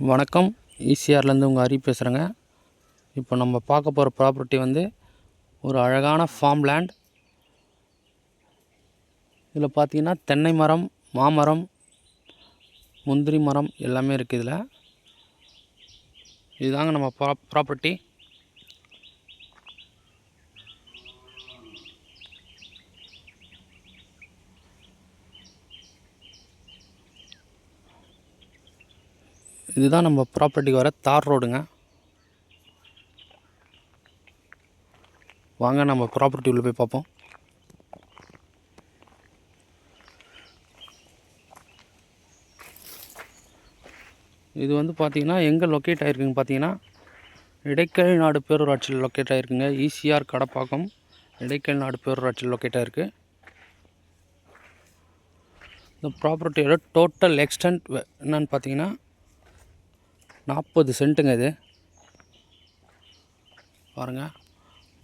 வணக்கம். ஈசிஆர்லேருந்து உங்கள் ஹரி பேசுகிறேங்க. இப்போ நம்ம பார்க்க போகிற ப்ராப்பர்ட்டி வந்து ஒரு அழகான ஃபார்ம் லேண்ட். இதில் பார்த்தீங்கன்னா தென்னை மரம், மாமரம், முந்திரி மரம் எல்லாமே இருக்குது. இதில் இதுதாங்க நம்ம ப்ராப்பர்ட்டி. இதுதான் நம்ம ப்ராப்பர்ட்டிக்கு வர தார் ரோடுங்க. வாங்க நம்ம ப்ராப்பர்ட்டி உள்ள போய் பார்ப்போம். இது வந்து பார்த்திங்கன்னா எங்கே லொக்கேட் ஆகிருக்குங்க பார்த்தீங்கன்னா இடைக்கல் நாடு பேரூராட்சியில் லொக்கேட் ஆகிருக்குங்க. ஈசிஆர் கடப்பாக்கம் இடைக்கல் நாடு பேரூராட்சியில் லொக்கேட் ஆகிருக்கு. இந்த ப்ராப்பர்ட்டியோட டோட்டல் எக்ஸ்டென்ட் என்னன்னு பார்த்தீங்கன்னா 40 சென்ட்டுங்க. இது பாருங்கள்,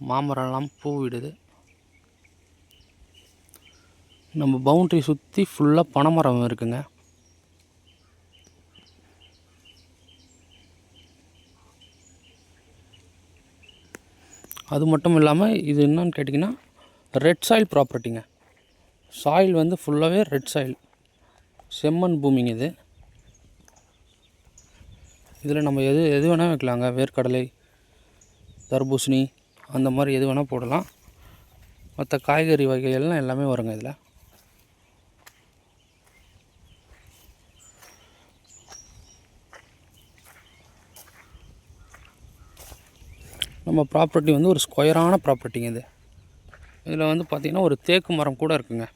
மாமரம்லாம் பூ விடுது. நம்ம பவுண்ட்ரி சுற்றி ஃபுல்லாக பனைமரம் இருக்குங்க. அது மட்டும் இல்லாமல் இது என்னன்னு கேட்டிங்கன்னா ரெட் சாயில் ப்ராப்பர்ட்டிங்க. சாயில் வந்து ஃபுல்லாகவே ரெட் சாயில், செம்மண் பூமிங்க இது. இதில் நம்ம எது வேணால் வைக்கலாங்க. வேர்க்கடலை, தர்பூசணி அந்த மாதிரி எது வேணால் போடலாம். மற்ற காய்கறி வகைகள்லாம் எல்லாமே வருங்க இதில். நம்ம ப்ராப்பர்ட்டி வந்து ஒரு ஸ்கொயரான ப்ராப்பர்ட்டிங்க இது. இதில் வந்து பார்த்திங்கன்னா ஒரு தேக்கு மரம் கூட இருக்குங்க.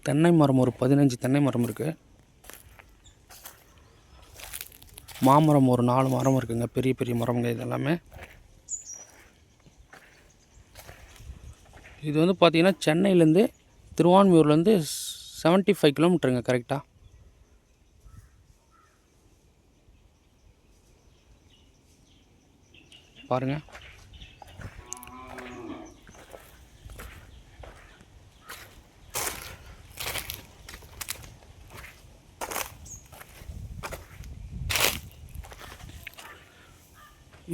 தென்னை மரம் ஒரு 15 தென்னை மரம் இருக்குது. மாமரம் ஒரு 4 மரம் இருக்குங்க. பெரிய பெரிய மரம்ங்க இதெல்லாமே. இது வந்து பார்த்திங்கன்னா சென்னையிலேருந்து திருவான்மியூர்லேருந்து 75 கிலோமீட்டருங்க கரெக்டாக. பாருங்கள்,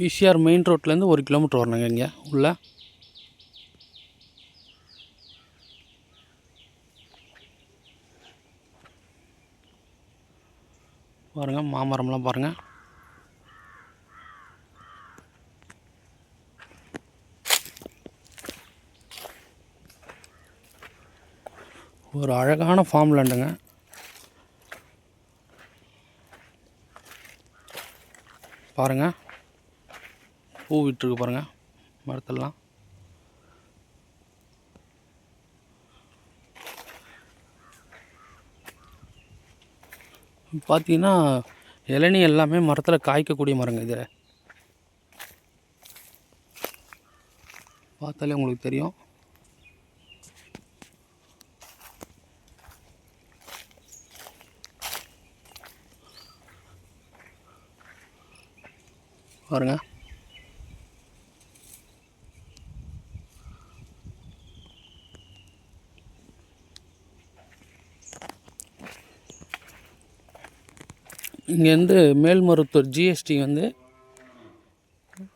ஈசிஆர் மெயின் ரோட்லேருந்து 1 கிலோமீட்டர் வரணுங்க. இங்கே உள்ள பாருங்கள், மாமரம்லாம் பாருங்கள். ஒரு அழகான ஃபார்ம் லேண்டுங்க. பாருங்கள், பூ விட்டுருக்கு பாருங்கள் மரத்தெல்லாம். பார்த்தீங்கன்னா இளநீ எல்லாமே மரத்தில் காய்க்கக்கூடிய மரங்க. இது பார்த்தாலே உங்களுக்கு தெரியும். பாருங்க, இங்கேருந்து மேல்மருத்தூர் ஜிஎஸ்டி வந்து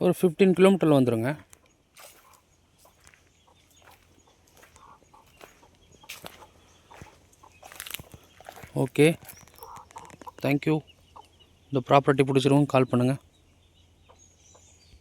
ஒரு 15 கிலோமீட்டரில் வந்துடுங்க. Okay, thank you. இந்த ப்ராப்பர்ட்டி பிடிச்சிருவோம், கால் பண்ணுங்கள்.